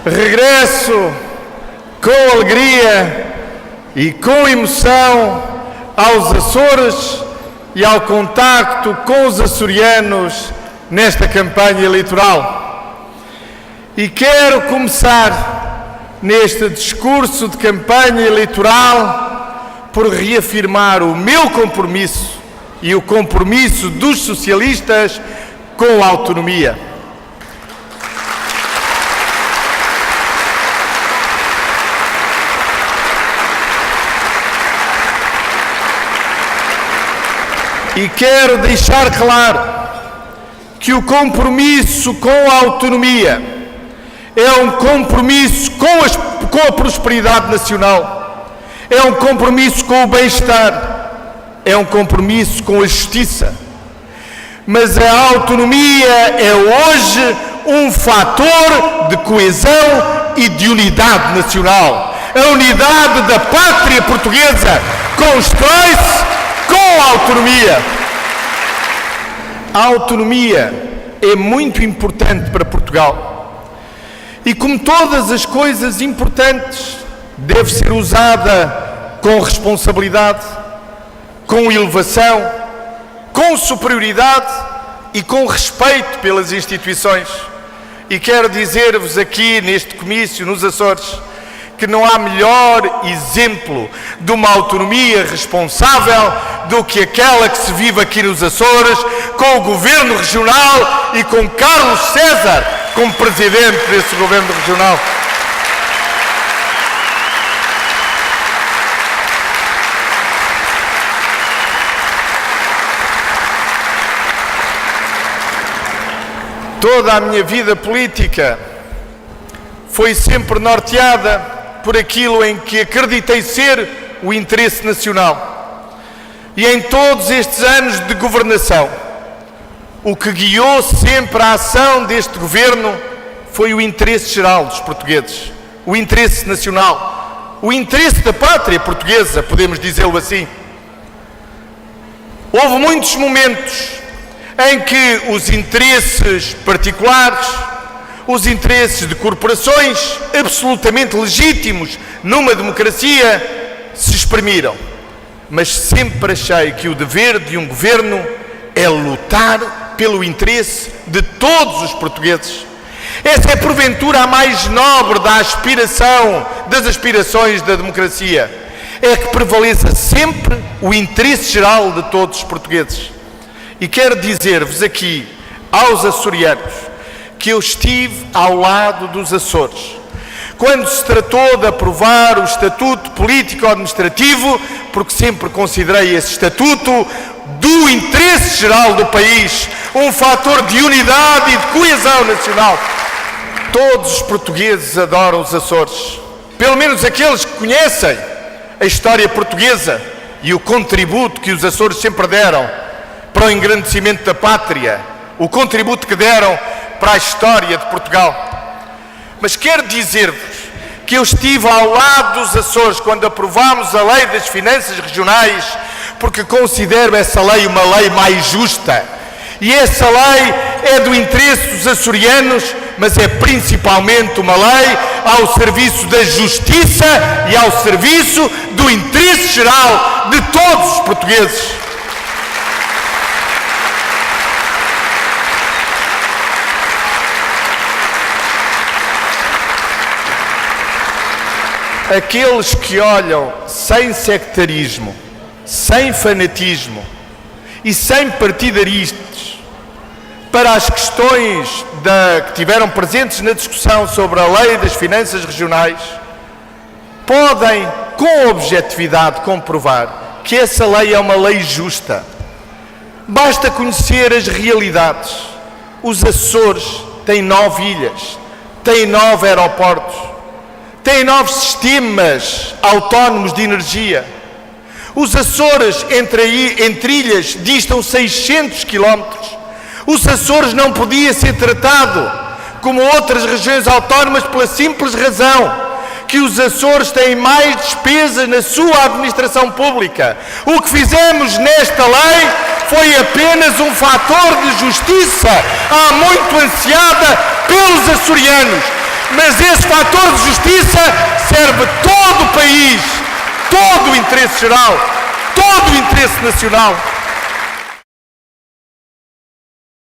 regresso com alegria e com emoção aos Açores e ao contacto com os açorianos nesta campanha eleitoral. E quero começar neste discurso de campanha eleitoral por reafirmar o meu compromisso e o compromisso dos socialistas com a autonomia. E quero deixar claro que o compromisso com a autonomia é um compromisso com a prosperidade nacional, é um compromisso com o bem-estar, é um compromisso com a justiça. Mas a autonomia é hoje um fator de coesão e de unidade nacional. A unidade da pátria portuguesa constrói-se com a autonomia. A autonomia é muito importante para Portugal e, como todas as coisas importantes, deve ser usada com responsabilidade, com elevação, com superioridade e com respeito pelas instituições. E quero dizer-vos aqui neste comício, nos Açores, que não há melhor exemplo de uma autonomia responsável do que aquela que se vive aqui nos Açores, com o Governo Regional e com Carlos César como Presidente desse Governo Regional. Toda a minha vida política foi sempre norteada por aquilo em que acreditei ser o interesse nacional. E em todos estes anos de governação, o que guiou sempre a ação deste governo foi o interesse geral dos portugueses, o interesse nacional, o interesse da pátria portuguesa, podemos dizê-lo assim. Houve muitos momentos em que os interesses particulares, os interesses de corporações, absolutamente legítimos numa democracia, se exprimiram. Mas sempre achei que o dever de um governo é lutar pelo interesse de todos os portugueses. Essa é, porventura, a mais nobre das aspirações da democracia. É que prevaleça sempre o interesse geral de todos os portugueses. E quero dizer-vos aqui, aos açorianos, que eu estive ao lado dos Açores quando se tratou de aprovar o Estatuto Político-Administrativo, porque sempre considerei esse Estatuto do interesse geral do país, um fator de unidade e de coesão nacional. Todos os portugueses adoram os Açores, pelo menos aqueles que conhecem a história portuguesa e o contributo que os Açores sempre deram para o engrandecimento da pátria, o contributo que deram para a história de Portugal. Mas quero dizer-vos que eu estive ao lado dos Açores quando aprovámos a Lei das Finanças Regionais, porque considero essa lei uma lei mais justa. E essa lei é do interesse dos açorianos, mas é principalmente uma lei ao serviço da justiça e ao serviço do interesse geral de todos os portugueses. Aqueles que olham sem sectarismo, sem fanatismo e sem partidaristas para as questões que tiveram presentes na discussão sobre a Lei das Finanças Regionais, podem, com objetividade, comprovar que essa lei é uma lei justa. Basta conhecer as realidades. Os Açores têm 9 ilhas, têm 9 aeroportos, têm 9 sistemas autónomos de energia. Os Açores, entre ilhas, distam 600 quilómetros. Os Açores não podia ser tratado como outras regiões autónomas pela simples razão que os Açores têm mais despesas na sua administração pública. O que fizemos nesta lei foi apenas um fator de justiça há muito ansiada pelos açorianos. Mas esse fator de justiça serve todo o país, todo o interesse geral, todo o interesse nacional.